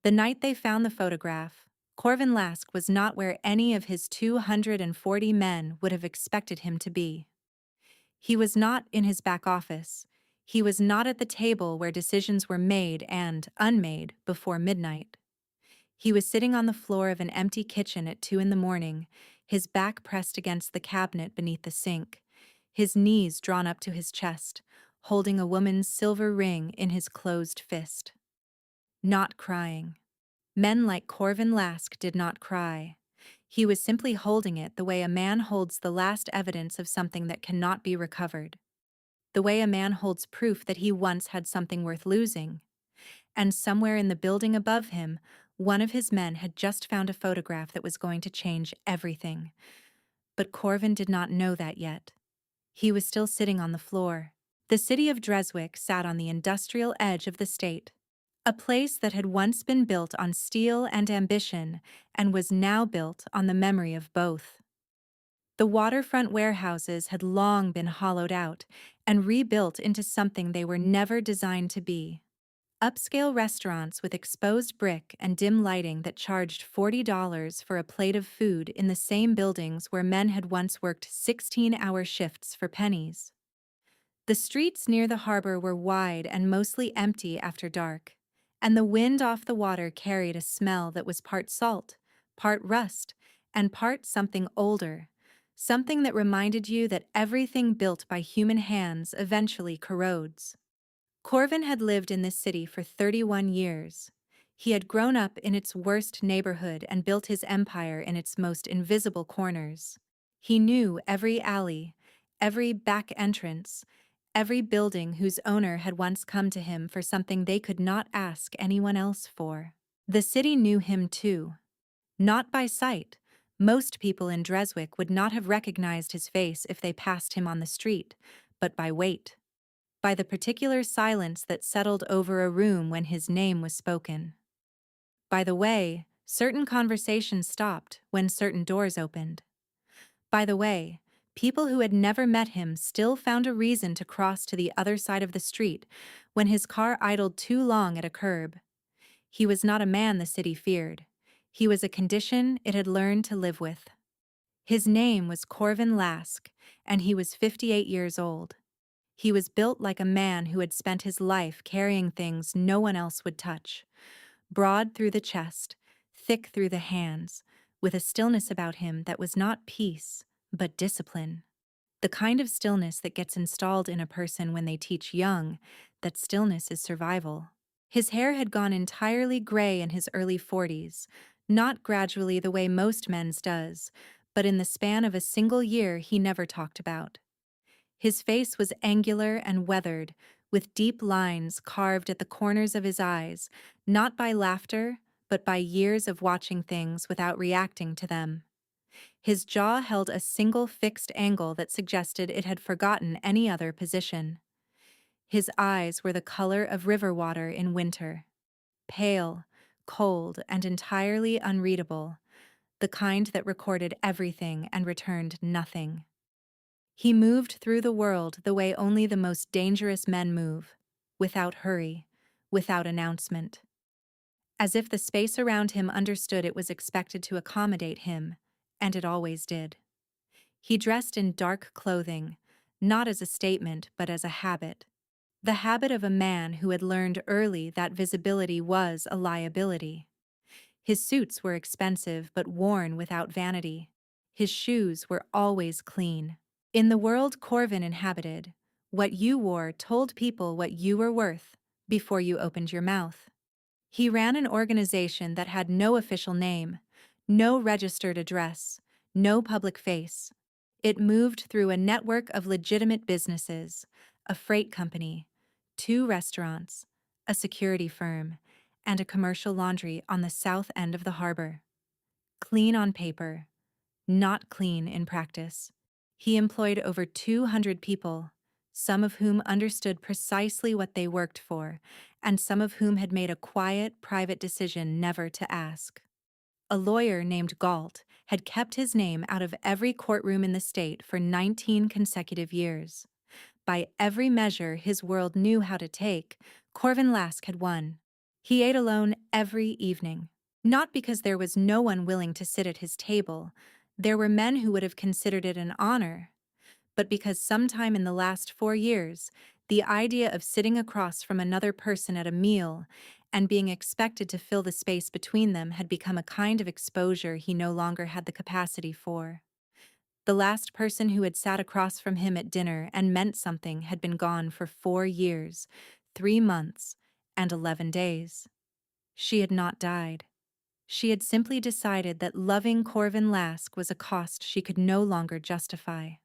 The night they found the photograph, Corvin Lask was not where any of his 240 men would have expected him to be. He was not in his back office. He was not at the table where decisions were made and unmade before midnight. He was sitting on the floor of an empty kitchen at 2 in the morning, his back pressed against the cabinet beneath the sink, his knees drawn up to his chest, holding a woman's silver ring in his closed fist. Not crying. Men like Corvin Lask did not cry. He was simply holding it the way a man holds the last evidence of something that cannot be recovered. The way a man holds proof that he once had something worth losing. And somewhere in the building above him, one of his men had just found a photograph that was going to change everything. But Corvin did not know that yet. He was still sitting on the floor. The city of Dreswick sat on the industrial edge of the state. A place that had once been built on steel and ambition and was now built on the memory of both. The waterfront warehouses had long been hollowed out and rebuilt into something they were never designed to be. Upscale restaurants with exposed brick and dim lighting that charged $40 for a plate of food in the same buildings where men had once worked 16-hour shifts for pennies. The streets near the harbor were wide and mostly empty after dark, and the wind off the water carried a smell that was part salt, part rust, and part something older, something that reminded you that everything built by human hands eventually corrodes. Corvin had lived in this city for 31 years. He had grown up in its worst neighborhood and built his empire in its most invisible corners. He knew every alley, every back entrance, every building whose owner had once come to him for something they could not ask anyone else for. The city knew him too. Not by sight. Most people in Dreswick would not have recognized his face if they passed him on the street, but by weight. By the particular silence that settled over a room when his name was spoken. By the way, certain conversations stopped when certain doors opened. By the way, people who had never met him still found a reason to cross to the other side of the street when his car idled too long at a curb. He was not a man the city feared. He was a condition it had learned to live with. His name was Corvin Lask, and he was 58 years old. He was built like a man who had spent his life carrying things no one else would touch. Broad through the chest, thick through the hands, with a stillness about him that was not peace, but discipline. The kind of stillness that gets installed in a person when they teach young that stillness is survival. His hair had gone entirely gray in his early 40s, not gradually the way most men's does, but in the span of a single year he never talked about. His face was angular and weathered, with deep lines carved at the corners of his eyes, not by laughter, but by years of watching things without reacting to them. His jaw held a single fixed angle that suggested it had forgotten any other position. His eyes were the color of river water in winter. Pale, cold, and entirely unreadable, the kind that recorded everything and returned nothing. He moved through the world the way only the most dangerous men move, without hurry, without announcement. As if the space around him understood it was expected to accommodate him, and it always did. He dressed in dark clothing, not as a statement but as a habit. The habit of a man who had learned early that visibility was a liability. His suits were expensive but worn without vanity. His shoes were always clean. In the world Corvin inhabited, what you wore told people what you were worth before you opened your mouth. He ran an organization that had no official name, no registered address, no public face. It moved through a network of legitimate businesses, a freight company, 2 restaurants, a security firm, and a commercial laundry on the south end of the harbor. Clean on paper, not clean in practice. He employed over 200 people, some of whom understood precisely what they worked for, and some of whom had made a quiet, private decision never to ask. A lawyer named Galt had kept his name out of every courtroom in the state for 19 consecutive years. By every measure his world knew how to take, Corvin Lask had won. He ate alone every evening. Not because there was no one willing to sit at his table, there were men who would have considered it an honor, but because sometime in the last 4 years, the idea of sitting across from another person at a meal and being expected to fill the space between them had become a kind of exposure he no longer had the capacity for. The last person who had sat across from him at dinner and meant something had been gone for 4 years, 3 months, and 11 days. She had not died. She had simply decided that loving Corvin Lask was a cost she could no longer justify.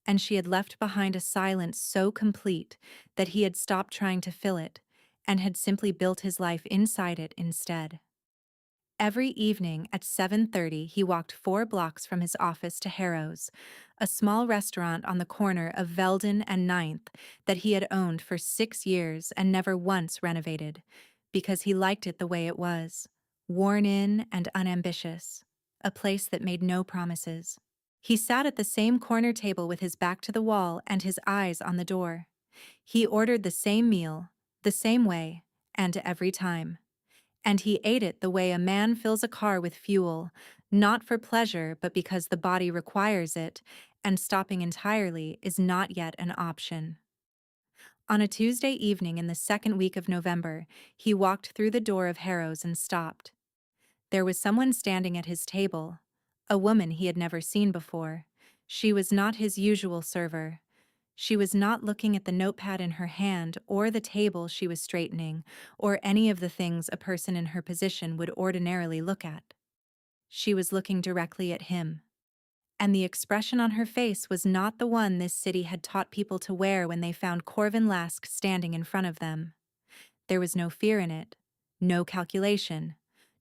And she had left behind a silence so complete that he had stopped trying to fill it and had simply built his life inside it instead. Every evening at 7:30 he walked 4 blocks from his office to Harrow's, a small restaurant on the corner of Veldon and Ninth that he had owned for 6 years and never once renovated, because he liked it the way it was, worn in and unambitious, a place that made no promises. He sat at the same corner table with his back to the wall and his eyes on the door. He ordered the same meal, the same way, and every time. And he ate it the way a man fills a car with fuel, not for pleasure but because the body requires it, and stopping entirely is not yet an option. On a Tuesday evening in the second week of November, he walked through the door of Harrow's and stopped. There was someone standing at his table, a woman he had never seen before. She was not his usual server. She was not looking at the notepad in her hand or the table she was straightening or any of the things a person in her position would ordinarily look at. She was looking directly at him. And the expression on her face was not the one this city had taught people to wear when they found Corvin Lask standing in front of them. There was no fear in it, no calculation,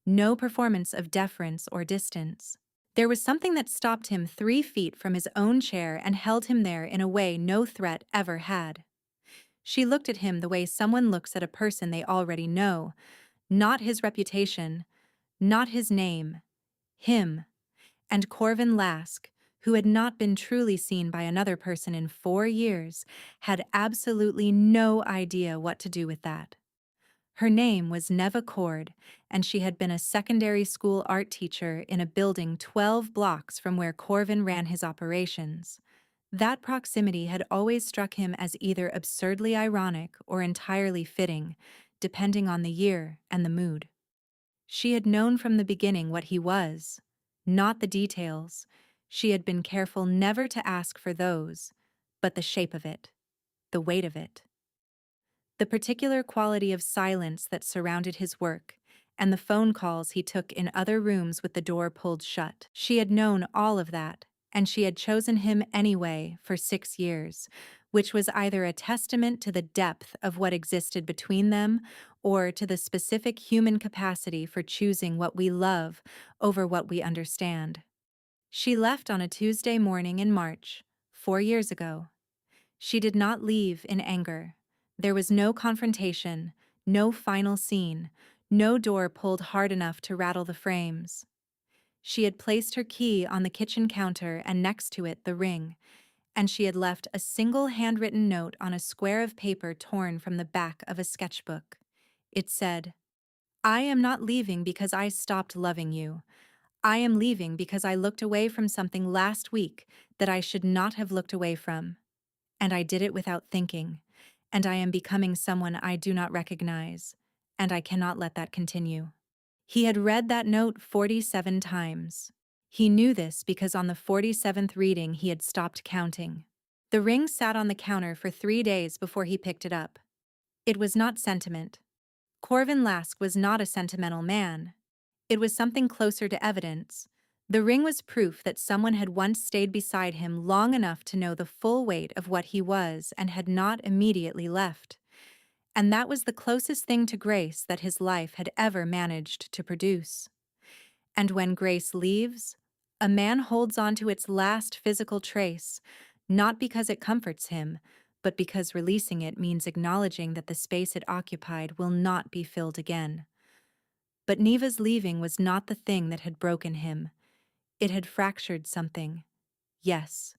no performance of deference or distance. There was something that stopped him 3 feet from his own chair and held him there in a way no threat ever had. She looked at him the way someone looks at a person they already know, not his reputation, not his name, him. And Corvin Lask, who had not been truly seen by another person in 4 years, had absolutely no idea what to do with that. Her name was Neva Cord, and she had been a secondary school art teacher in a building 12 blocks from where Corvin ran his operations. That proximity had always struck him as either absurdly ironic or entirely fitting, depending on the year and the mood. She had known from the beginning what he was, not the details. She had been careful never to ask for those, but the shape of it, the weight of it. The particular quality of silence that surrounded his work, and the phone calls he took in other rooms with the door pulled shut. She had known all of that, and she had chosen him anyway for 6 years, which was either a testament to the depth of what existed between them or to the specific human capacity for choosing what we love over what we understand. She left on a Tuesday morning in March, 4 years ago. She did not leave in anger. There was no confrontation, no final scene, no door pulled hard enough to rattle the frames. She had placed her key on the kitchen counter and next to it the ring, and she had left a single handwritten note on a square of paper torn from the back of a sketchbook. It said, "I am not leaving because I stopped loving you. I am leaving because I looked away from something last week that I should not have looked away from. And I did it without thinking, and I am becoming someone I do not recognize, and I cannot let that continue." He had read that note 47 times. He knew this because on the 47th reading he had stopped counting. The ring sat on the counter for 3 days before he picked it up. It was not sentiment. Corvin Lask was not a sentimental man. It was something closer to evidence. The ring was proof that someone had once stayed beside him long enough to know the full weight of what he was and had not immediately left. And that was the closest thing to grace that his life had ever managed to produce. And when grace leaves, a man holds on to its last physical trace, not because it comforts him, but because releasing it means acknowledging that the space it occupied will not be filled again. But Neva's leaving was not the thing that had broken him. It had fractured something. Yes,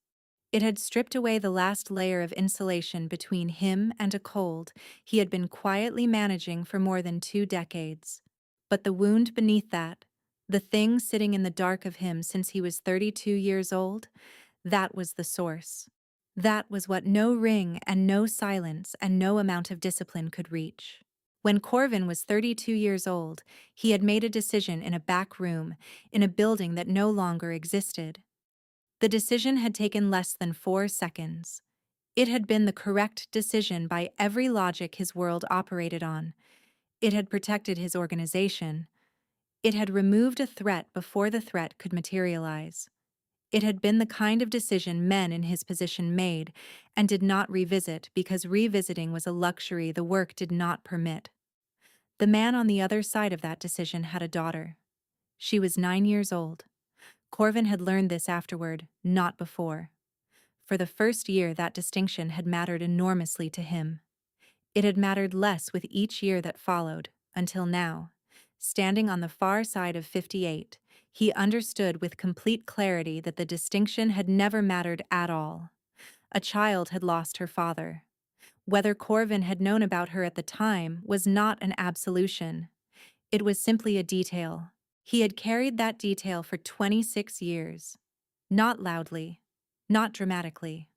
It had stripped away the last layer of insulation between him and a cold he had been quietly managing for more than 2 decades. But the wound beneath that, the thing sitting in the dark of him since he was 32 years old, that was the source. That was what no ring and no silence and no amount of discipline could reach. When Corvin was 32 years old, he had made a decision in a back room, in a building that no longer existed. The decision had taken less than 4 seconds. It had been the correct decision by every logic his world operated on. It had protected his organization. It had removed a threat before the threat could materialize. It had been the kind of decision men in his position made and did not revisit because revisiting was a luxury the work did not permit. The man on the other side of that decision had a daughter. She was 9 years old. Corvin had learned this afterward, not before. For the first year, that distinction had mattered enormously to him. It had mattered less with each year that followed, until now. Standing on the far side of 58, he understood with complete clarity that the distinction had never mattered at all. A child had lost her father. Whether Corvin had known about her at the time was not an absolution. It was simply a detail. He had carried that detail for 26 years. Not loudly, not dramatically.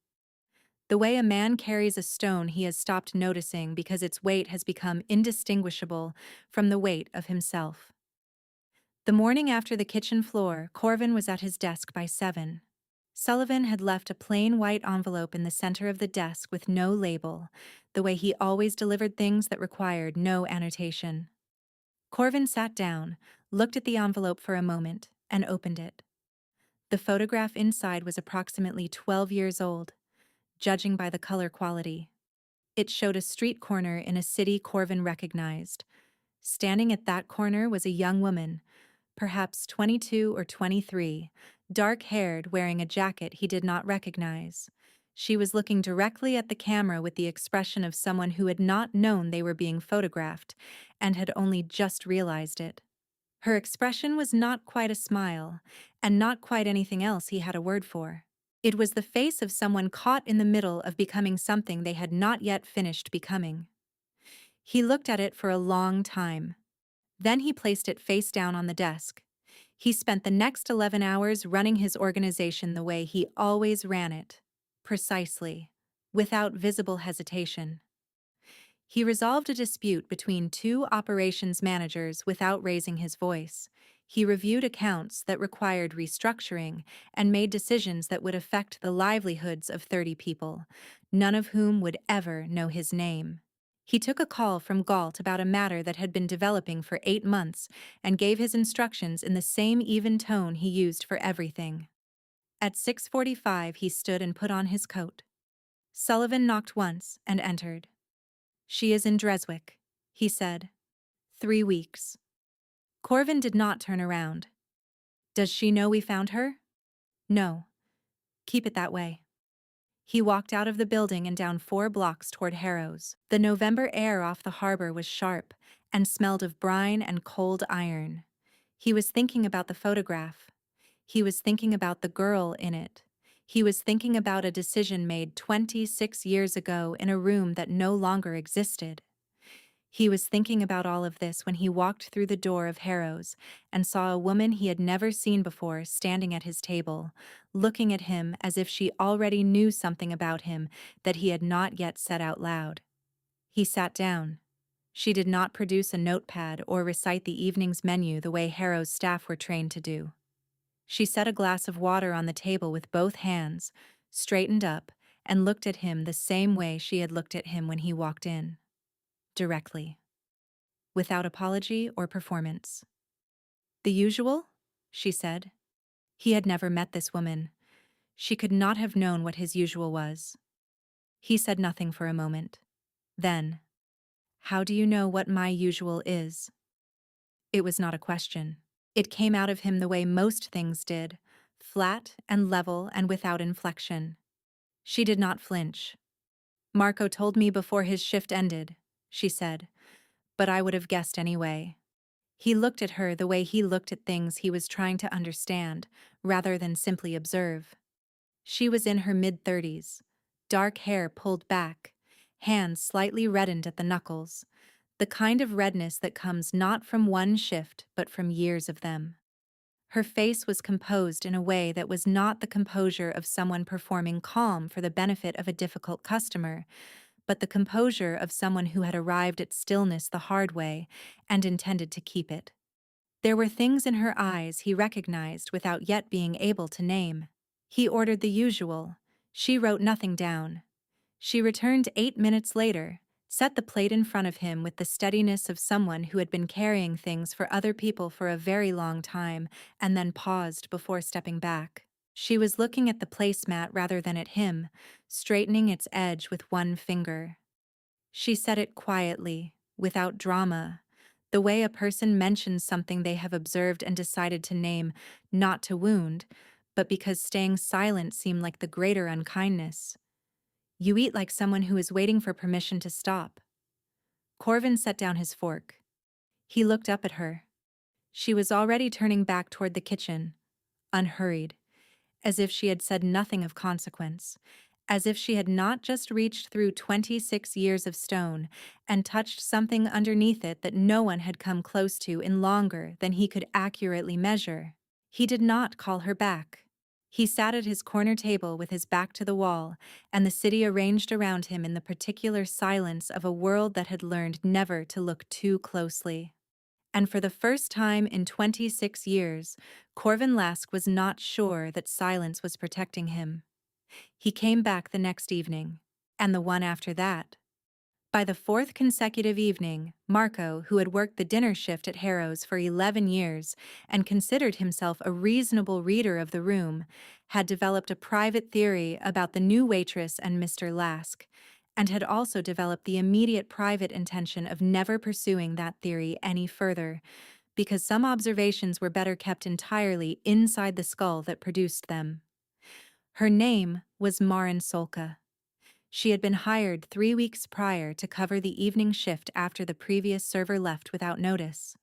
The way a man carries a stone he has stopped noticing because its weight has become indistinguishable from the weight of himself. The morning after the kitchen floor, Corvin was at his desk by 7. Sullivan had left a plain white envelope in the center of the desk with no label, the way he always delivered things that required no annotation. Corvin sat down, looked at the envelope for a moment, and opened it. The photograph inside was approximately 12 years old, judging by the color quality. It showed a street corner in a city Corvin recognized. Standing at that corner was a young woman, perhaps 22 or 23, dark-haired, wearing a jacket he did not recognize. She was looking directly at the camera with the expression of someone who had not known they were being photographed and had only just realized it. Her expression was not quite a smile, and not quite anything else he had a word for. It was the face of someone caught in the middle of becoming something they had not yet finished becoming. He looked at it for a long time. Then he placed it face down on the desk. He spent the next 11 hours running his organization the way he always ran it. Precisely. Without visible hesitation. He resolved a dispute between 2 operations managers without raising his voice. He reviewed accounts that required restructuring and made decisions that would affect the livelihoods of 30 people, none of whom would ever know his name. He took a call from Galt about a matter that had been developing for 8 months and gave his instructions in the same even tone he used for everything. At 6:45 he stood and put on his coat. Sullivan knocked once and entered. "She is in Dreswick," he said. 3 weeks. Corvin did not turn around. "Does she know we found her?" "No. Keep it that way." He walked out of the building and down 4 blocks toward Harrow's. The November air off the harbor was sharp and smelled of brine and cold iron. He was thinking about the photograph. He was thinking about the girl in it. He was thinking about a decision made 26 years ago in a room that no longer existed. He was thinking about all of this when he walked through the door of Harrow's and saw a woman he had never seen before standing at his table, looking at him as if she already knew something about him that he had not yet said out loud. He sat down. She did not produce a notepad or recite the evening's menu the way Harrow's staff were trained to do. She set a glass of water on the table with both hands, straightened up, and looked at him the same way she had looked at him when he walked in. Directly. Without apology or performance. "The usual?" she said. He had never met this woman. She could not have known what his usual was. He said nothing for a moment. Then, "How do you know what my usual is?" It was not a question. It came out of him the way most things did, flat and level and without inflection. She did not flinch. "Marco told me before his shift ended," she said, "but I would have guessed anyway." He looked at her the way he looked at things he was trying to understand, rather than simply observe. She was in her mid-30s, dark hair pulled back, hands slightly reddened at the knuckles, the kind of redness that comes not from one shift but from years of them. Her face was composed in a way that was not the composure of someone performing calm for the benefit of a difficult customer, but the composure of someone who had arrived at stillness the hard way and intended to keep it. There were things in her eyes he recognized without yet being able to name. He ordered the usual. She wrote nothing down. She returned 8 minutes later, set the plate in front of him with the steadiness of someone who had been carrying things for other people for a very long time, and then paused before stepping back. She was looking at the placemat rather than at him, straightening its edge with one finger. She said it quietly, without drama, the way a person mentions something they have observed and decided to name, not to wound, but because staying silent seemed like the greater unkindness. You eat like someone who is waiting for permission to stop. Corvin set down his fork. He looked up at her. She was already turning back toward the kitchen, unhurried, as if she had said nothing of consequence, as if she had not just reached through 26 years of stone and touched something underneath it that no one had come close to in longer than he could accurately measure. He did not call her back. He sat at his corner table with his back to the wall, and the city arranged around him in the particular silence of a world that had learned never to look too closely. And for the first time in 26 years, Corvin Lask was not sure that silence was protecting him. He came back the next evening, and the one after that. By the fourth consecutive evening, Marco, who had worked the dinner shift at Harrow's for 11 years and considered himself a reasonable reader of the room, had developed a private theory about the new waitress and Mr. Lask, and had also developed the immediate private intention of never pursuing that theory any further, because some observations were better kept entirely inside the skull that produced them. Her name was Marin Solka. She had been hired 3 weeks prior to cover the evening shift after the previous server left without notice.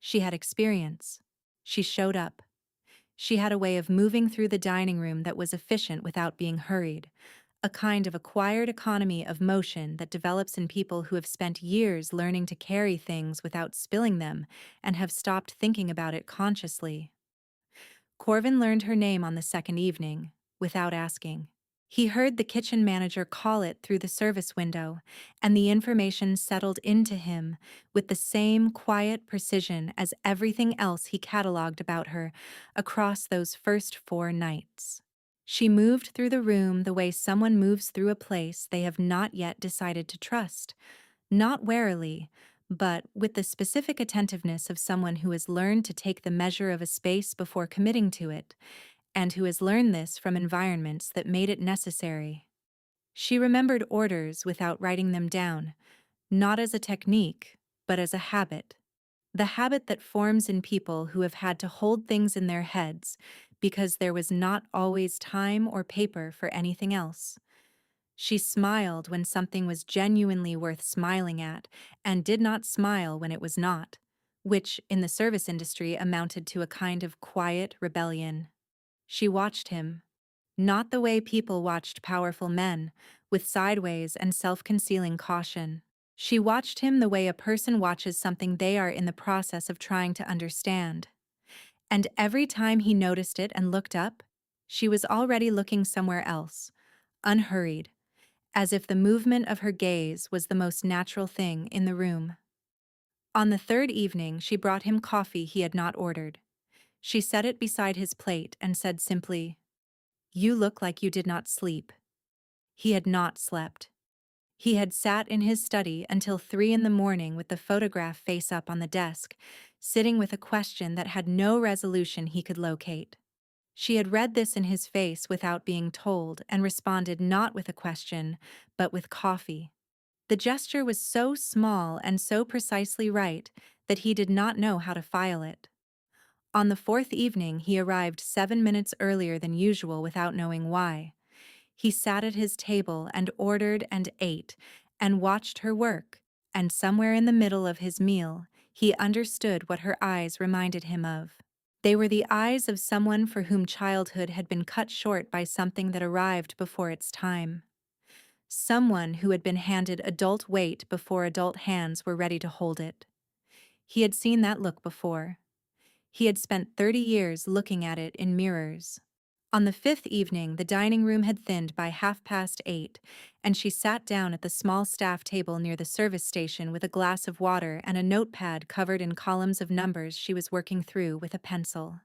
She had experience. She showed up. She had a way of moving through the dining room that was efficient without being hurried, a kind of acquired economy of motion that develops in people who have spent years learning to carry things without spilling them and have stopped thinking about it consciously. Corvin learned her name on the second evening, without asking. He heard the kitchen manager call it through the service window, and the information settled into him with the same quiet precision as everything else he catalogued about her across those first 4 nights. She moved through the room the way someone moves through a place they have not yet decided to trust, not warily, but with the specific attentiveness of someone who has learned to take the measure of a space before committing to it, and who has learned this from environments that made it necessary. She remembered orders without writing them down, not as a technique, but as a habit. The habit that forms in people who have had to hold things in their heads because there was not always time or paper for anything else. She smiled when something was genuinely worth smiling at, and did not smile when it was not, which, in the service industry, amounted to a kind of quiet rebellion. She watched him, not the way people watched powerful men, with sideways and self-concealing caution. She watched him the way a person watches something they are in the process of trying to understand. And every time he noticed it and looked up, she was already looking somewhere else, unhurried, as if the movement of her gaze was the most natural thing in the room. On the third evening, she brought him coffee he had not ordered. She set it beside his plate and said simply, "You look like you did not sleep." He had not slept. He had sat in his study until 3 in the morning with the photograph face up on the desk, sitting with a question that had no resolution he could locate. She had read this in his face without being told and responded not with a question, but with coffee. The gesture was so small and so precisely right that he did not know how to file it. On the fourth evening, he arrived 7 minutes earlier than usual without knowing why. He sat at his table and ordered and ate, and watched her work, and somewhere in the middle of his meal, he understood what her eyes reminded him of. They were the eyes of someone for whom childhood had been cut short by something that arrived before its time. Someone who had been handed adult weight before adult hands were ready to hold it. He had seen that look before. He had spent 30 years looking at it in mirrors. On the fifth evening, the dining room had thinned by 8:30, and she sat down at the small staff table near the service station with a glass of water and a notepad covered in columns of numbers she was working through with a pencil.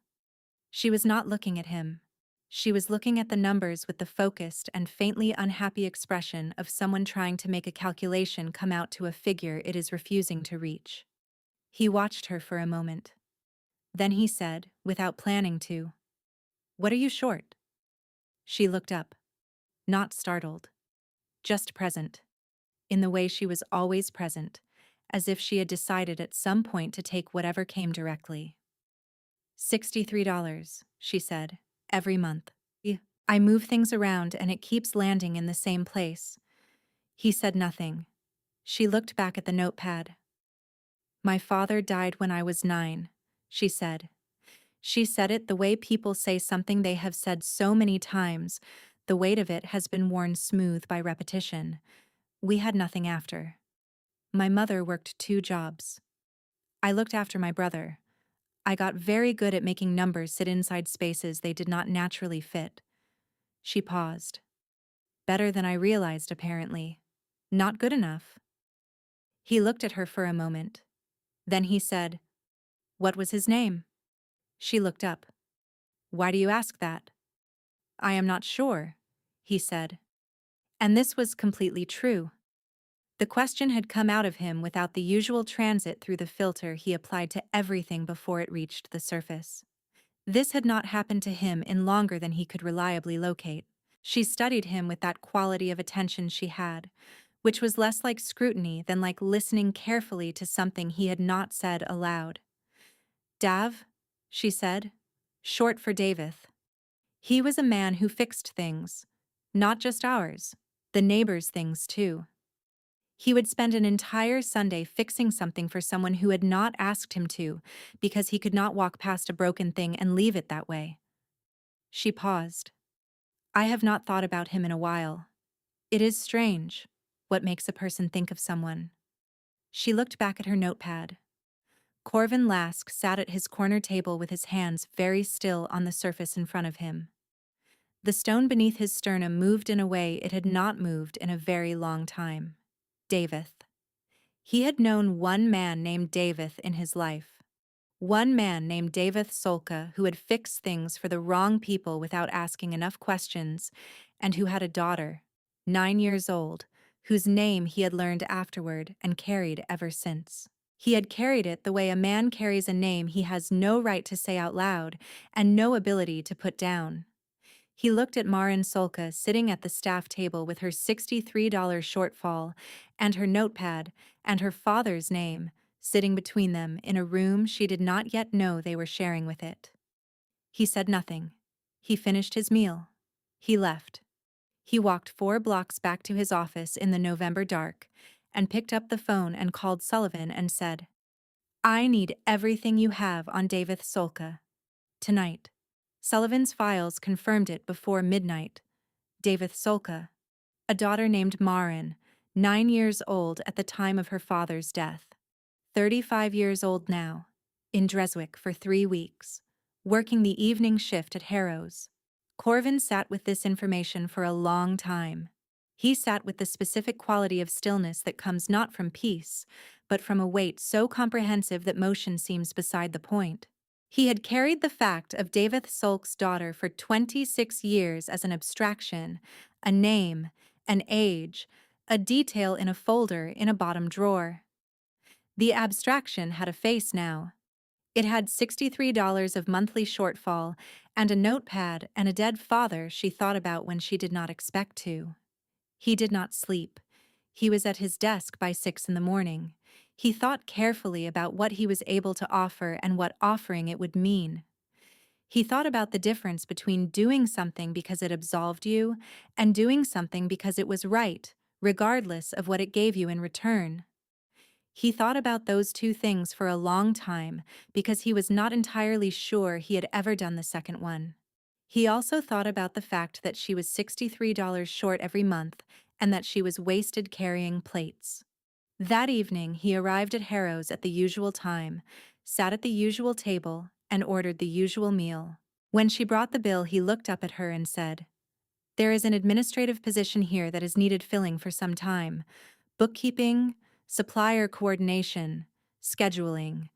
She was not looking at him. She was looking at the numbers with the focused and faintly unhappy expression of someone trying to make a calculation come out to a figure it is refusing to reach. He watched her for a moment. Then he said, without planning to, "What are you short?" She looked up, not startled, just present, in the way she was always present, as if she had decided at some point to take whatever came directly. $63, she said, every month. I move things around and it keeps landing in the same place. He said nothing. She looked back at the notepad. My father died when I was 9, she said. She said it the way people say something they have said so many times. The weight of it has been worn smooth by repetition. We had nothing after. My mother worked 2 jobs. I looked after my brother. I got very good at making numbers sit inside spaces they did not naturally fit. She paused. Better than I realized, apparently. Not good enough. He looked at her for a moment. Then he said, "What was his name?" She looked up. "Why do you ask that?" "I am not sure," he said. And this was completely true. The question had come out of him without the usual transit through the filter he applied to everything before it reached the surface. This had not happened to him in longer than he could reliably locate. She studied him with that quality of attention she had, which was less like scrutiny than like listening carefully to something he had not said aloud. "Dav," she said, short for Davith. He was a man who fixed things, not just ours, the neighbors' things too. He would spend an entire Sunday fixing something for someone who had not asked him to, because he could not walk past a broken thing and leave it that way. She paused. I have not thought about him in a while. It is strange, what makes a person think of someone. She looked back at her notepad. Corvin Lask sat at his corner table with his hands very still on the surface in front of him. The stone beneath his sternum moved in a way it had not moved in a very long time. Davith. He had known one man named Davith in his life. One man named Davith Solka who had fixed things for the wrong people without asking enough questions, and who had a daughter, 9 years old, whose name he had learned afterward and carried ever since. He had carried it the way a man carries a name he has no right to say out loud and no ability to put down. He looked at Marin Solka sitting at the staff table with her $63 shortfall and her notepad and her father's name sitting between them in a room she did not yet know they were sharing with it. He said nothing. He finished his meal. He left. He walked 4 blocks back to his office in the November dark and picked up the phone and called Sullivan and said, I need everything you have on Davith Solka. Tonight. Sullivan's files confirmed it before midnight. Davith Solka, a daughter named Marin, 9 years old at the time of her father's death. 35 years old now, in Dreswick for 3 weeks, working the evening shift at Harrow's. Corvin sat with this information for a long time. He sat with the specific quality of stillness that comes not from peace, but from a weight so comprehensive that motion seems beside the point. He had carried the fact of Davith Solk's daughter for 26 years as an abstraction, a name, an age, a detail in a folder in a bottom drawer. The abstraction had a face now. It had $63 of monthly shortfall and a notepad and a dead father she thought about when she did not expect to. He did not sleep. He was at his desk by 6 in the morning. He thought carefully about what he was able to offer and what offering it would mean. He thought about the difference between doing something because it absolved you and doing something because it was right, regardless of what it gave you in return. He thought about those two things for a long time because he was not entirely sure he had ever done the second one. He also thought about the fact that she was $63 short every month and that she was wasted carrying plates. That evening, he arrived at Harrow's at the usual time, sat at the usual table, and ordered the usual meal. When she brought the bill, he looked up at her and said, "There is an administrative position here that is needed filling for some time. Bookkeeping, supplier coordination, scheduling.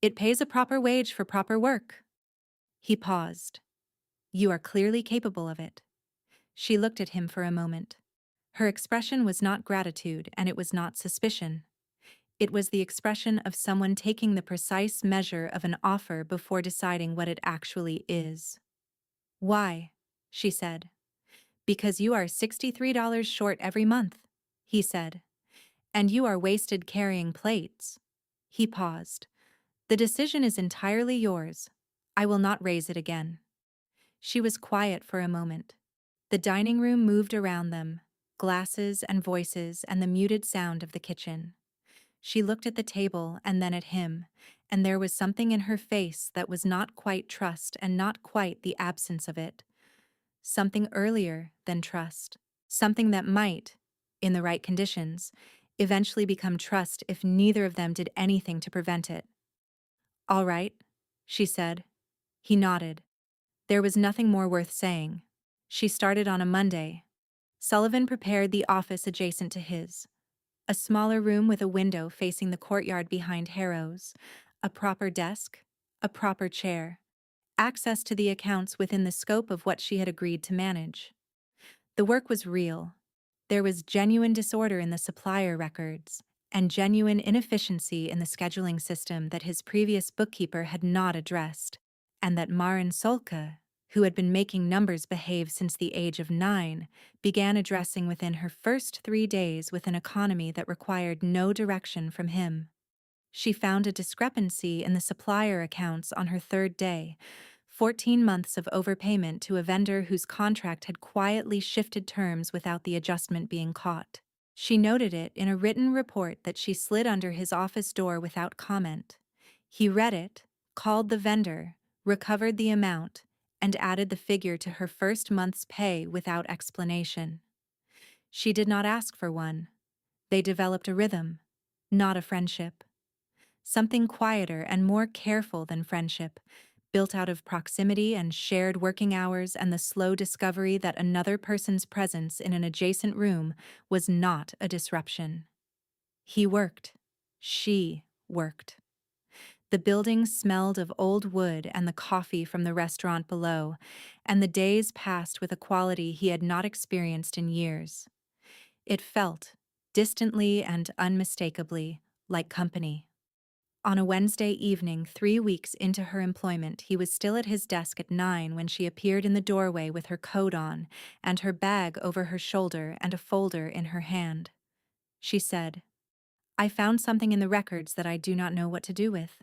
It pays a proper wage for proper work." He paused. "You are clearly capable of it." She looked at him for a moment. Her expression was not gratitude, and it was not suspicion. It was the expression of someone taking the precise measure of an offer before deciding what it actually is. "Why?" she said. "Because you are $63 short every month," he said. "And you are wasted carrying plates." He paused. "The decision is entirely yours. I will not raise it again." She was quiet for a moment. The dining room moved around them, glasses and voices and the muted sound of the kitchen. She looked at the table and then at him, and there was something in her face that was not quite trust and not quite the absence of it. Something earlier than trust. Something that might, in the right conditions, eventually become trust if neither of them did anything to prevent it. "All right," she said. He nodded. There was nothing more worth saying. She started on a Monday. Sullivan prepared the office adjacent to his. A smaller room with a window facing the courtyard behind Harrow's, a proper desk, a proper chair, access to the accounts within the scope of what she had agreed to manage. The work was real. There was genuine disorder in the supplier records, and genuine inefficiency in the scheduling system that his previous bookkeeper had not addressed, and that Maren Solke, who had been making numbers behave since the age of 9, began addressing within her first 3 days with an economy that required no direction from him. She found a discrepancy in the supplier accounts on her 3rd day, 14 months of overpayment to a vendor whose contract had quietly shifted terms without the adjustment being caught. She noted it in a written report that she slid under his office door without comment. He read it, called the vendor, recovered the amount, and added the figure to her first month's pay without explanation. She did not ask for one. They developed a rhythm, not a friendship. Something quieter and more careful than friendship, built out of proximity and shared working hours and the slow discovery that another person's presence in an adjacent room was not a disruption. He worked. She worked. The building smelled of old wood and the coffee from the restaurant below, and the days passed with a quality he had not experienced in years. It felt, distantly and unmistakably, like company. On a Wednesday evening, 3 weeks into her employment, he was still at his desk at 9 when she appeared in the doorway with her coat on and her bag over her shoulder and a folder in her hand. She said, "I found something in the records that I do not know what to do with."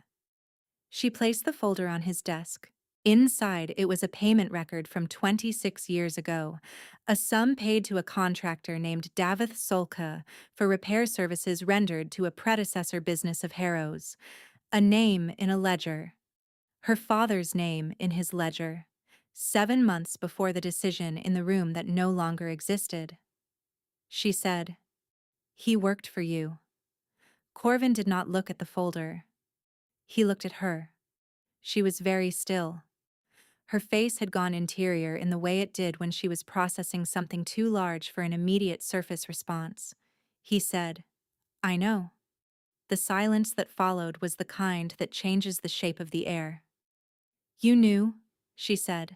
She placed the folder on his desk. Inside, it was a payment record from 26 years ago, a sum paid to a contractor named Davith Solka for repair services rendered to a predecessor business of Harrow's, a name in a ledger. Her father's name in his ledger, 7 months before the decision in the room that no longer existed. She said, "He worked for you." Corvin did not look at the folder. He looked at her. She was very still. Her face had gone interior in the way it did when she was processing something too large for an immediate surface response. He said, "I know." The silence that followed was the kind that changes the shape of the air. "You knew," she said.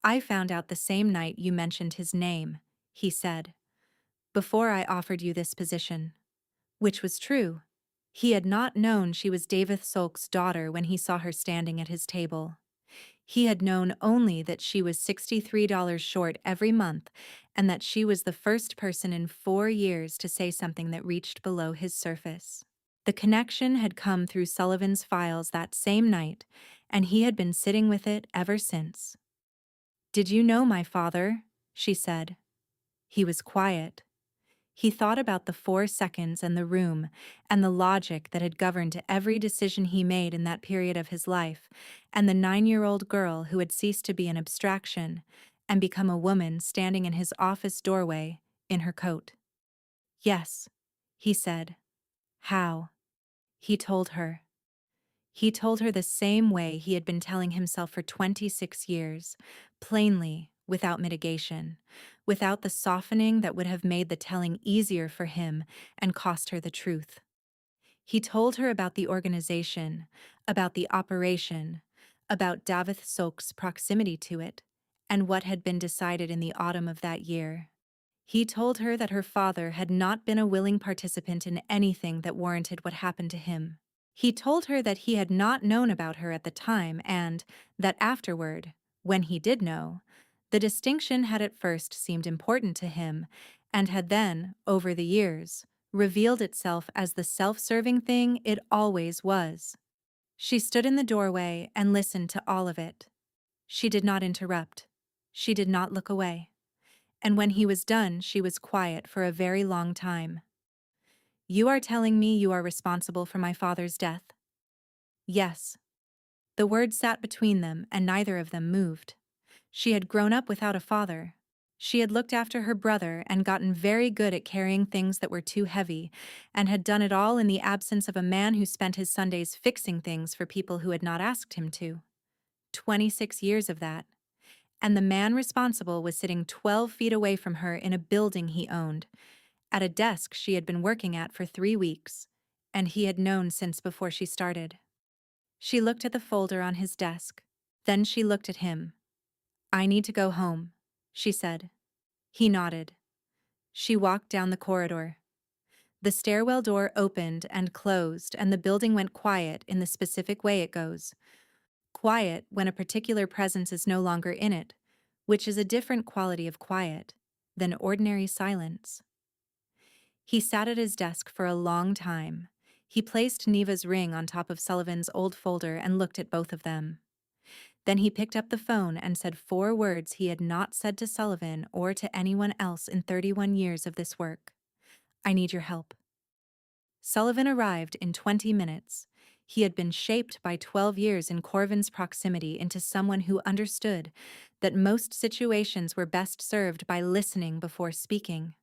"I found out the same night you mentioned his name," he said, "before I offered you this position." Which was true. He had not known she was David Solk's daughter when he saw her standing at his table. He had known only that she was $63 short every month and that she was the first person in 4 years to say something that reached below his surface. The connection had come through Sullivan's files that same night, and he had been sitting with it ever since. "Did you know my father?" she said. He was quiet. He thought about the 4 seconds and the room, and the logic that had governed every decision he made in that period of his life, and the 9-year-old girl who had ceased to be an abstraction and become a woman standing in his office doorway, in her coat. Yes, he said. How? He told her. He told her the same way he had been telling himself for 26 years, plainly, without mitigation, without the softening that would have made the telling easier for him and cost her the truth. He told her about the organization, about the operation, about Davith Sok's proximity to it, and what had been decided in the autumn of that year. He told her that her father had not been a willing participant in anything that warranted what happened to him. He told her that he had not known about her at the time and that afterward, when he did know, the distinction had at first seemed important to him and had then, over the years, revealed itself as the self-serving thing it always was. She stood in the doorway and listened to all of it. She did not interrupt. She did not look away. And when he was done, she was quiet for a very long time. "You are telling me you are responsible for my father's death?" "Yes." The word sat between them, and neither of them moved. She had grown up without a father. She had looked after her brother and gotten very good at carrying things that were too heavy, and had done it all in the absence of a man who spent his Sundays fixing things for people who had not asked him to. 26 years of that. And the man responsible was sitting 12 feet away from her in a building he owned, at a desk she had been working at for 3 weeks, and he had known since before she started. She looked at the folder on his desk. Then she looked at him. "I need to go home," she said. He nodded. She walked down the corridor. The stairwell door opened and closed, and the building went quiet in the specific way it goes. Quiet when a particular presence is no longer in it, which is a different quality of quiet than ordinary silence. He sat at his desk for a long time. He placed Neva's ring on top of Sullivan's old folder and looked at both of them. Then he picked up the phone and said 4 words he had not said to Sullivan or to anyone else in 31 years of this work. "I need your help." Sullivan arrived in 20 minutes. He had been shaped by 12 years in Corvin's proximity into someone who understood that most situations were best served by listening before speaking.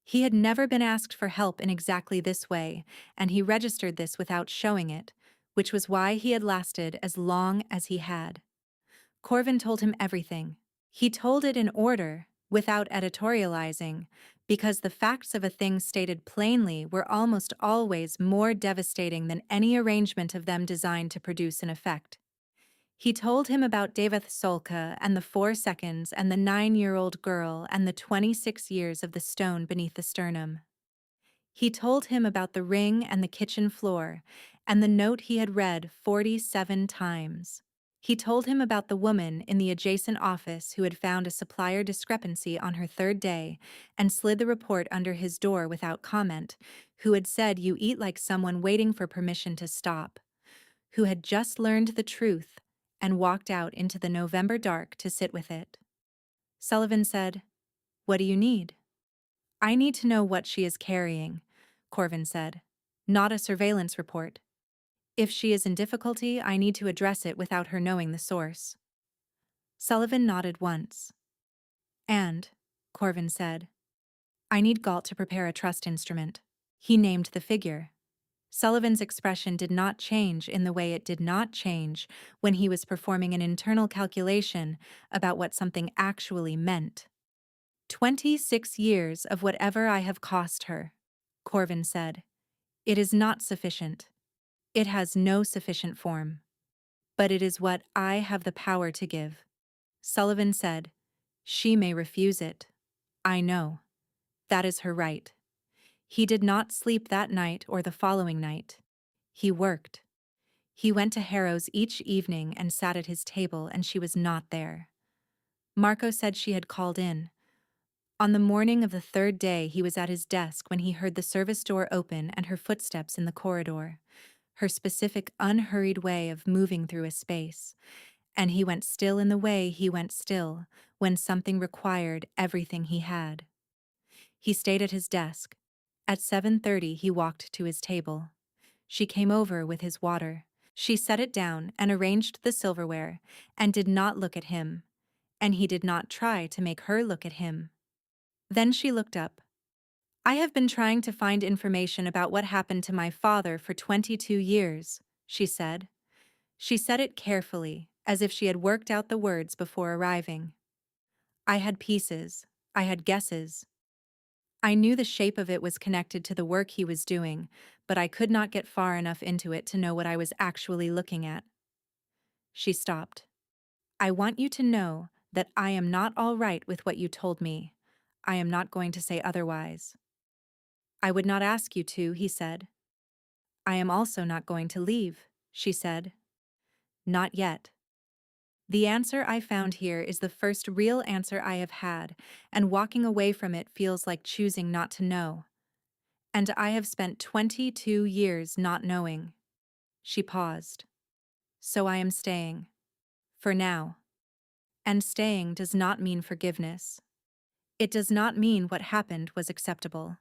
He had never been asked for help in exactly this way, and he registered this without showing it, which was why he had lasted as long as he had. Corvin told him everything. He told it in order, without editorializing, because the facts of a thing stated plainly were almost always more devastating than any arrangement of them designed to produce an effect. He told him about Davith Solka and the 4 seconds and the 9-year-old girl and the 26 years of the stone beneath the sternum. He told him about the ring and the kitchen floor and the note he had read 47 times. He told him about the woman in the adjacent office who had found a supplier discrepancy on her 3rd day and slid the report under his door without comment, who had said you eat like someone waiting for permission to stop, who had just learned the truth and walked out into the November dark to sit with it. Sullivan said, "What do you need?" "I need to know what she is carrying," Corvin said. "Not a surveillance report. If she is in difficulty, I need to address it without her knowing the source." Sullivan nodded once. "And," Corvin said, "I need Galt to prepare a trust instrument." He named the figure. Sullivan's expression did not change in the way it did not change when he was performing an internal calculation about what something actually meant. 26 years of whatever I have cost her," Corvin said. "It is not sufficient. It has no sufficient form. But it is what I have the power to give." Sullivan said, "She may refuse it. I know. That is her right." He did not sleep that night or the following night. He worked. He went to Harrow's each evening and sat at his table, and she was not there. Marco said she had called in. On the morning of the 3rd day, he was at his desk when he heard the service door open and her footsteps in the corridor, her specific unhurried way of moving through a space, and he went still in the way he went still when something required everything he had. He stayed at his desk. At 7:30 he walked to his table. She came over with his water. She set it down and arranged the silverware, and did not look at him, and he did not try to make her look at him. Then she looked up. "I have been trying to find information about what happened to my father for 22 years, she said. She said it carefully, as if she had worked out the words before arriving. I had pieces. I had guesses. I knew the shape of it was connected to the work he was doing, but I could not get far enough into it to know what I was actually looking at." She stopped. "I want you to know that I am not all right with what you told me. I am not going to say otherwise." "I would not ask you to," he said. "I am also not going to leave," she said. "Not yet. The answer I found here is the first real answer I have had, and walking away from it feels like choosing not to know. And I have spent 22 years not knowing." She paused. "So I am staying. For now. And staying does not mean forgiveness. It does not mean what happened was acceptable."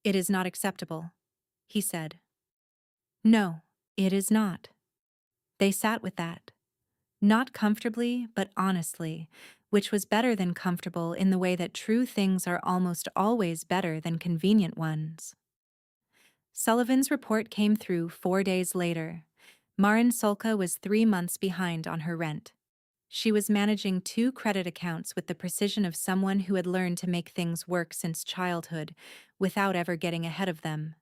"It is not acceptable," he said. "No, it is not." They sat with that. Not comfortably, but honestly, which was better than comfortable in the way that true things are almost always better than convenient ones. Sullivan's report came through 4 days later. Marin Solka was 3 months behind on her rent. She was managing 2 credit accounts with the precision of someone who had learned to make things work since childhood, without ever getting ahead of them.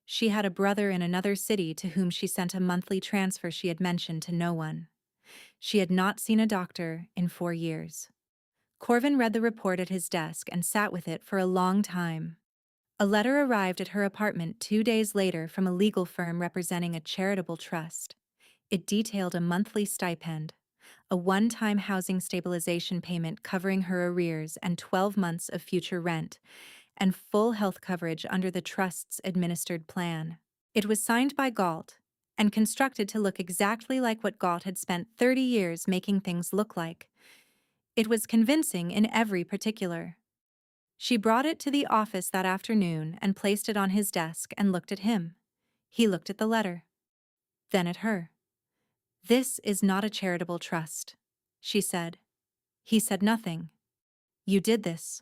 She had a brother in another city to whom she sent a monthly transfer she had mentioned to no one. She had not seen a doctor in 4 years. Corvin read the report at his desk and sat with it for a long time. A letter arrived at her apartment 2 days later from a legal firm representing a charitable trust. It detailed a monthly stipend, a one-time housing stabilization payment covering her arrears and 12 months of future rent, and full health coverage under the trust's administered plan. It was signed by Galt, and constructed to look exactly like what Galt had spent 30 years making things look like. It was convincing in every particular. She brought it to the office that afternoon and placed it on his desk and looked at him. He looked at the letter. Then at her. "This is not a charitable trust," she said. He said nothing. "You did this."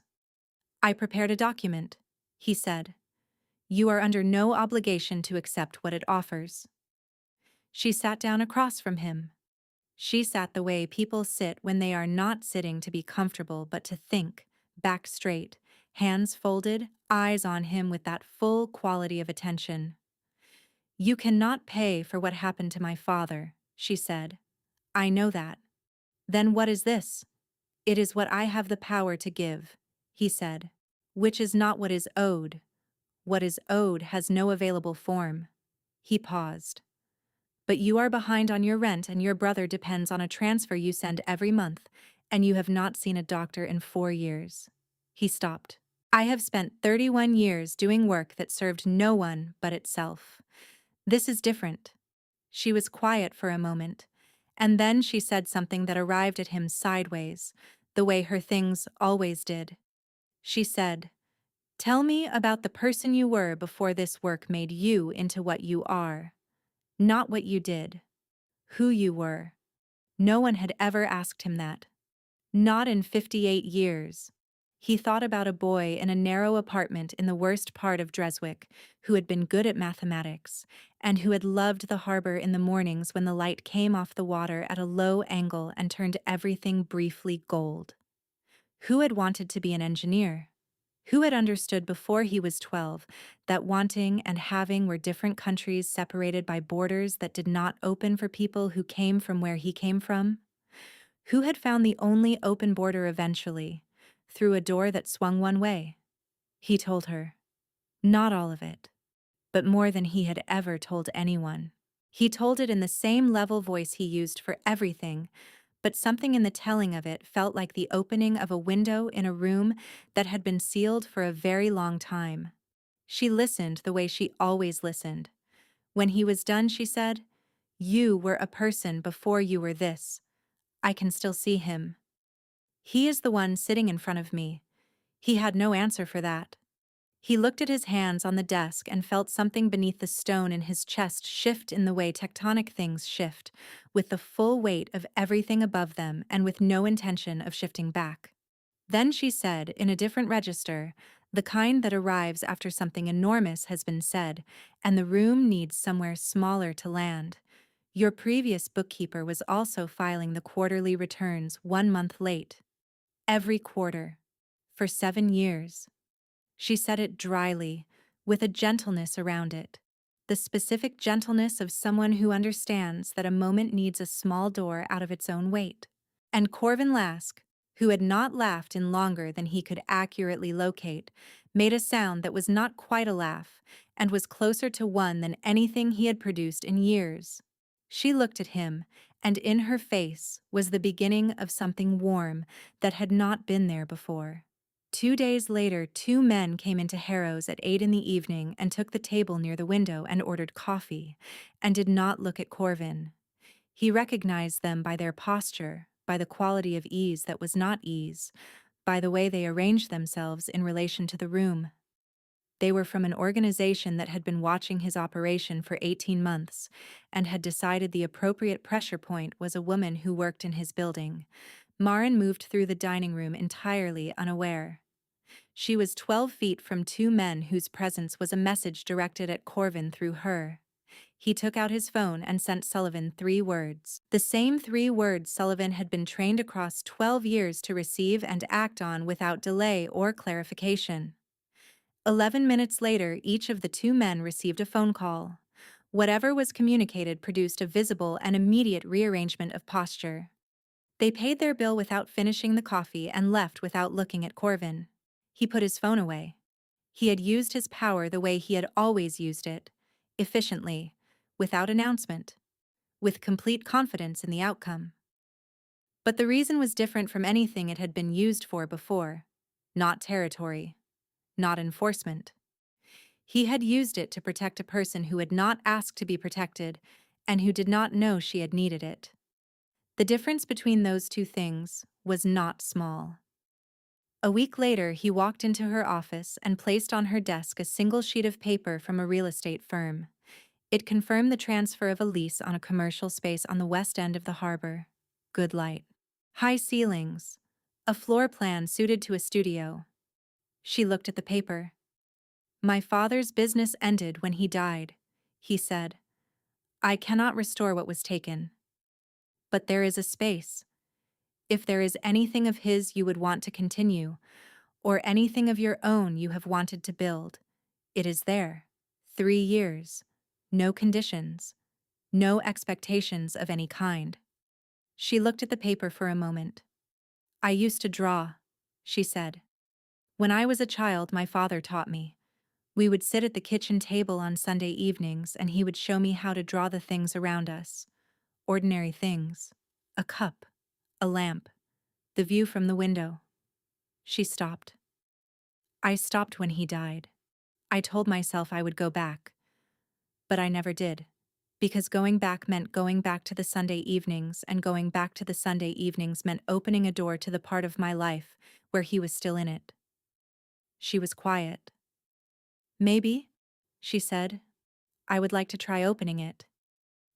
"I prepared a document," he said. "You are under no obligation to accept what it offers." She sat down across from him. She sat the way people sit when they are not sitting to be comfortable but to think, back straight, hands folded, eyes on him with that full quality of attention. "You cannot pay for what happened to my father," she said. "I know that." "Then what is this?" "It is what I have the power to give," he said. "Which is not what is owed. What is owed has no available form." He paused. "But you are behind on your rent and your brother depends on a transfer you send every month, and you have not seen a doctor in 4 years." He stopped. "I have spent 31 years doing work that served no one but itself. This is different." She was quiet for a moment, and then she said something that arrived at him sideways, the way her things always did. She said, "Tell me about the person you were before this work made you into what you are. Not what you did. Who you were." No one had ever asked him that. Not in 58 years. He thought about a boy in a narrow apartment in the worst part of Dreswick who had been good at mathematics and who had loved the harbor in the mornings when the light came off the water at a low angle and turned everything briefly gold. Who had wanted to be an engineer? Who had understood before he was 12 that wanting and having were different countries separated by borders that did not open for people who came from where he came from? Who had found the only open border eventually, through a door that swung one way? He told her. Not all of it, but more than he had ever told anyone. He told it in the same level voice he used for everything, but something in the telling of it felt like the opening of a window in a room that had been sealed for a very long time. She listened the way she always listened. When he was done, she said, "You were a person before you were this. I can still see him. He is the one sitting in front of me. He had no answer for that. He looked at his hands on the desk and felt something beneath the stone in his chest shift in the way tectonic things shift, with the full weight of everything above them and with no intention of shifting back. Then she said, in a different register, the kind that arrives after something enormous has been said, and the room needs somewhere smaller to land. Your previous bookkeeper was also filing the quarterly returns 1 month late. Every quarter. For 7 years. She said it dryly, with a gentleness around it. The specific gentleness of someone who understands that a moment needs a small door out of its own weight. And Corvin Lask, who had not laughed in longer than he could accurately locate, made a sound that was not quite a laugh, and was closer to one than anything he had produced in years. She looked at him, and in her face was the beginning of something warm that had not been there before. 2 days later, 2 men came into Harrow's at 8 in the evening and took the table near the window and ordered coffee, and did not look at Corvin. He recognized them by their posture, by the quality of ease that was not ease, by the way they arranged themselves in relation to the room. They were from an organization that had been watching his operation for 18 months and had decided the appropriate pressure point was a woman who worked in his building. Maren moved through the dining room entirely unaware. She was 12 feet from 2 men whose presence was a message directed at Corvin through her. He took out his phone and sent Sullivan 3 words. The same 3 words Sullivan had been trained across 12 years to receive and act on without delay or clarification. 11 minutes later, each of the 2 men received a phone call. Whatever was communicated produced a visible and immediate rearrangement of posture. They paid their bill without finishing the coffee and left without looking at Corvin. He put his phone away. He had used his power the way he had always used it, efficiently, without announcement, with complete confidence in the outcome. But the reason was different from anything it had been used for before. Not territory. Not enforcement. He had used it to protect a person who had not asked to be protected and who did not know she had needed it. The difference between those 2 things was not small. A week later, he walked into her office and placed on her desk a single sheet of paper from a real estate firm. It confirmed the transfer of a lease on a commercial space on the west end of the harbor. Good light. High ceilings. A floor plan suited to a studio. She looked at the paper. My father's business ended when he died, he said. I cannot restore what was taken. But there is a space. If there is anything of his you would want to continue, or anything of your own you have wanted to build, it is there. 3 years. No conditions. No expectations of any kind. She looked at the paper for a moment. I used to draw, she said. When I was a child, my father taught me. We would sit at the kitchen table on Sunday evenings and he would show me how to draw the things around us. Ordinary things. A cup. A lamp. The view from the window. She stopped. I stopped when he died. I told myself I would go back. But I never did. Because going back meant going back to the Sunday evenings, and going back to the Sunday evenings meant opening a door to the part of my life where he was still in it. She was quiet. Maybe, she said. I would like to try opening it.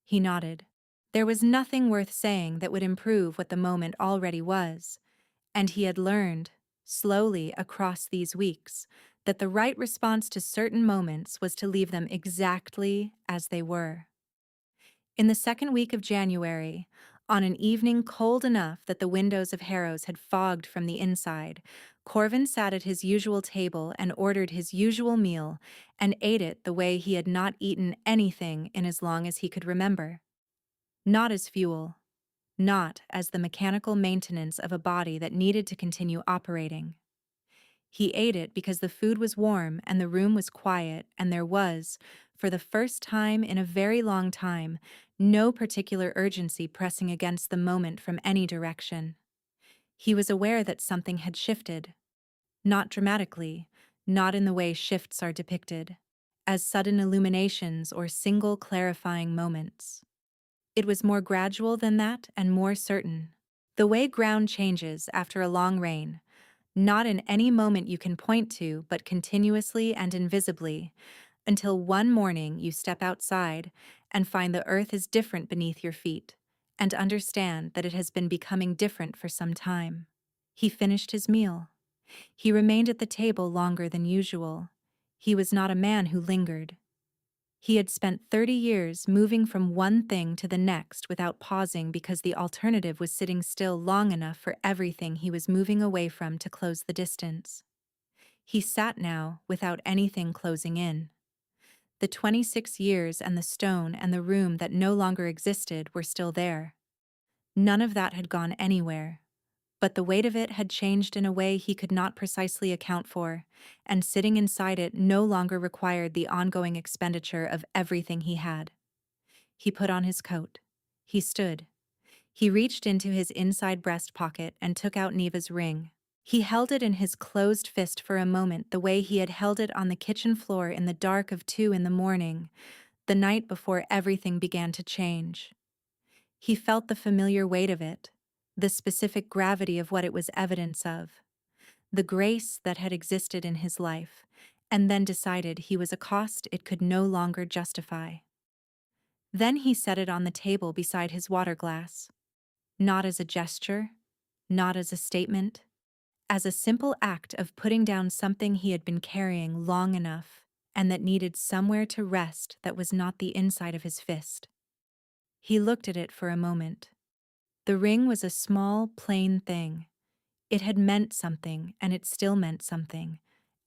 He nodded. There was nothing worth saying that would improve what the moment already was, and he had learned, slowly across these weeks, that the right response to certain moments was to leave them exactly as they were. In the second week of January, on an evening cold enough that the windows of Harrow's had fogged from the inside, Corvin sat at his usual table and ordered his usual meal and ate it the way he had not eaten anything in as long as he could remember. Not as fuel. Not as the mechanical maintenance of a body that needed to continue operating. He ate it because the food was warm and the room was quiet and there was, for the first time in a very long time, no particular urgency pressing against the moment from any direction. He was aware that something had shifted. Not dramatically, not in the way shifts are depicted, as sudden illuminations or single clarifying moments. It was more gradual than that and more certain. The way ground changes after a long rain, Not in any moment you can point to, but continuously and invisibly, until one morning you step outside and find the earth is different beneath your feet, and understand that it has been becoming different for some time. He finished his meal. He remained at the table longer than usual. He was not a man who lingered. He had spent 30 years moving from one thing to the next without pausing because the alternative was sitting still long enough for everything he was moving away from to close the distance. He sat now without anything closing in. The 26 years and the stone and the room that no longer existed were still there. None of that had gone anywhere. But the weight of it had changed in a way he could not precisely account for, and sitting inside it no longer required the ongoing expenditure of everything he had. He put on his coat. He stood. He reached into his inside breast pocket and took out Neva's ring. He held it in his closed fist for a moment the way he had held it on the kitchen floor in the dark of 2 in the morning, the night before everything began to change. He felt the familiar weight of it, the specific gravity of what it was evidence of, the grace that had existed in his life, and then decided he was a cost it could no longer justify. Then he set it on the table beside his water glass, not as a gesture, not as a statement, as a simple act of putting down something he had been carrying long enough and that needed somewhere to rest that was not the inside of his fist. He looked at it for a moment. The ring was a small, plain thing. It had meant something, and it still meant something,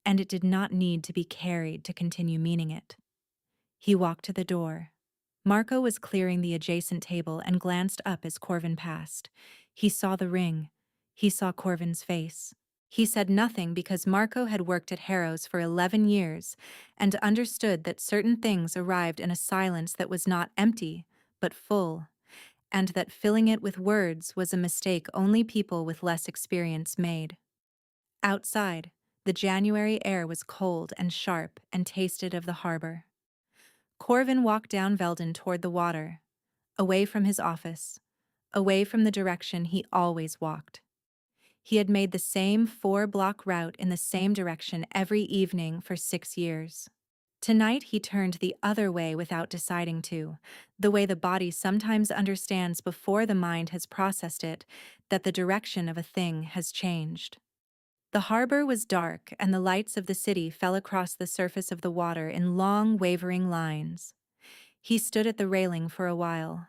and it did not need to be carried to continue meaning it. He walked to the door. Marco was clearing the adjacent table and glanced up as Corvin passed. He saw the ring. He saw Corvin's face. He said nothing because Marco had worked at Harrow's for 11 years and understood that certain things arrived in a silence that was not empty, but full, and that filling it with words was a mistake only people with less experience made. Outside, the January air was cold and sharp and tasted of the harbor. Corvin walked down Veldon toward the water, away from his office, away from the direction he always walked. He had made the same 4-block route in the same direction every evening for 6 years. Tonight he turned the other way without deciding to, the way the body sometimes understands before the mind has processed it that the direction of a thing has changed. The harbor was dark and the lights of the city fell across the surface of the water in long, wavering lines. He stood at the railing for a while.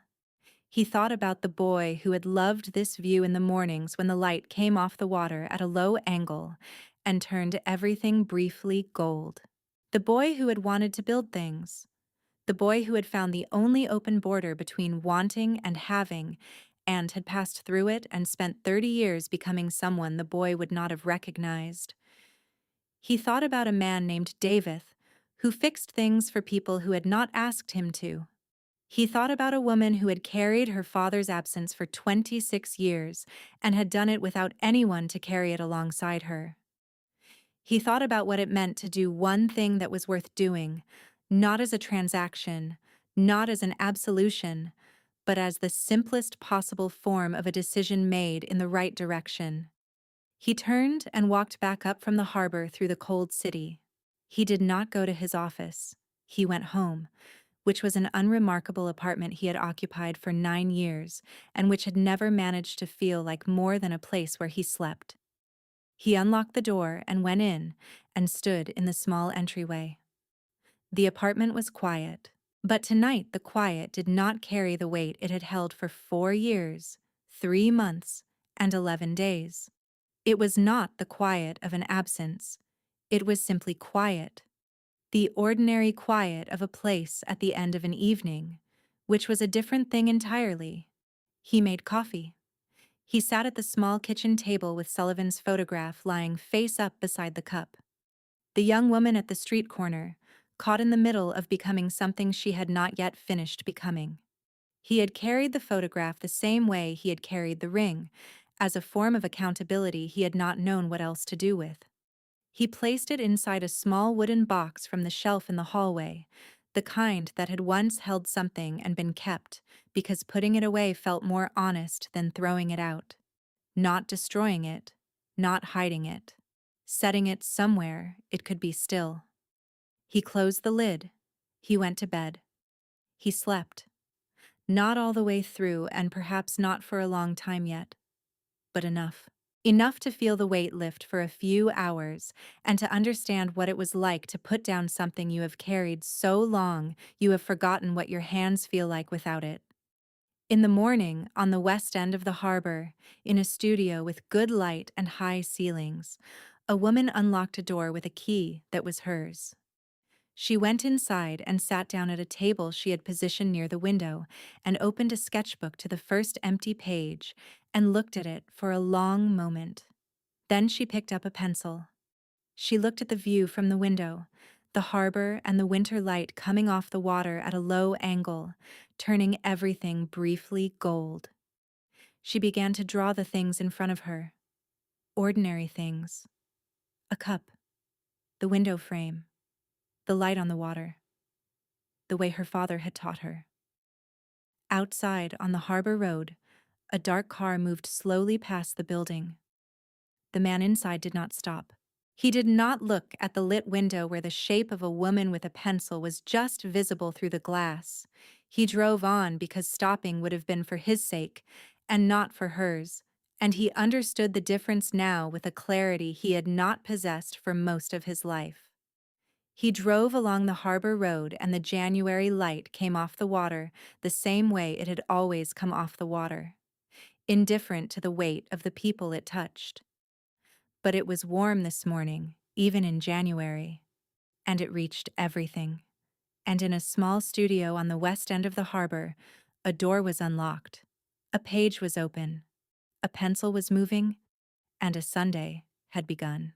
He thought about the boy who had loved this view in the mornings when the light came off the water at a low angle and turned everything briefly gold. The boy who had wanted to build things. The boy who had found the only open border between wanting and having, and had passed through it and spent 30 years becoming someone the boy would not have recognized. He thought about a man named David, who fixed things for people who had not asked him to. He thought about a woman who had carried her father's absence for 26 years and had done it without anyone to carry it alongside her. He thought about what it meant to do one thing that was worth doing, not as a transaction, not as an absolution, but as the simplest possible form of a decision made in the right direction. He turned and walked back up from the harbor through the cold city. He did not go to his office. He went home, which was an unremarkable apartment he had occupied for 9 years and which had never managed to feel like more than a place where he slept. He unlocked the door and went in and stood in the small entryway. The apartment was quiet, but tonight the quiet did not carry the weight it had held for 4 years, 3 months, and 11 days. It was not the quiet of an absence. It was simply quiet. The ordinary quiet of a place at the end of an evening, which was a different thing entirely. He made coffee. He sat at the small kitchen table with Sullivan's photograph lying face up beside the cup. The young woman at the street corner, caught in the middle of becoming something she had not yet finished becoming. He had carried the photograph the same way he had carried the ring, as a form of accountability he had not known what else to do with. He placed it inside a small wooden box from the shelf in the hallway, the kind that had once held something and been kept, because putting it away felt more honest than throwing it out. Not destroying it, not hiding it, setting it somewhere it could be still. He closed the lid. He went to bed. He slept. Not all the way through, and perhaps not for a long time yet, but enough. Enough to feel the weight lift for a few hours and to understand what it was like to put down something you have carried so long you have forgotten what your hands feel like without it. In the morning, on the west end of the harbor, in a studio with good light and high ceilings, a woman unlocked a door with a key that was hers. She went inside and sat down at a table she had positioned near the window and opened a sketchbook to the first empty page and looked at it for a long moment. Then she picked up a pencil. She looked at the view from the window, the harbor and the winter light coming off the water at a low angle, turning everything briefly gold. She began to draw the things in front of her. Ordinary things. A cup. The window frame. The light on the water. The way her father had taught her. Outside, on the harbor road, a dark car moved slowly past the building. The man inside did not stop. He did not look at the lit window where the shape of a woman with a pencil was just visible through the glass. He drove on because stopping would have been for his sake, and not for hers, and he understood the difference now with a clarity he had not possessed for most of his life. He drove along the harbor road, and the January light came off the water the same way it had always come off the water, indifferent to the weight of the people it touched. But it was warm this morning, even in January, and it reached everything. And in a small studio on the west end of the harbor, a door was unlocked, a page was open, a pencil was moving, and a Sunday had begun.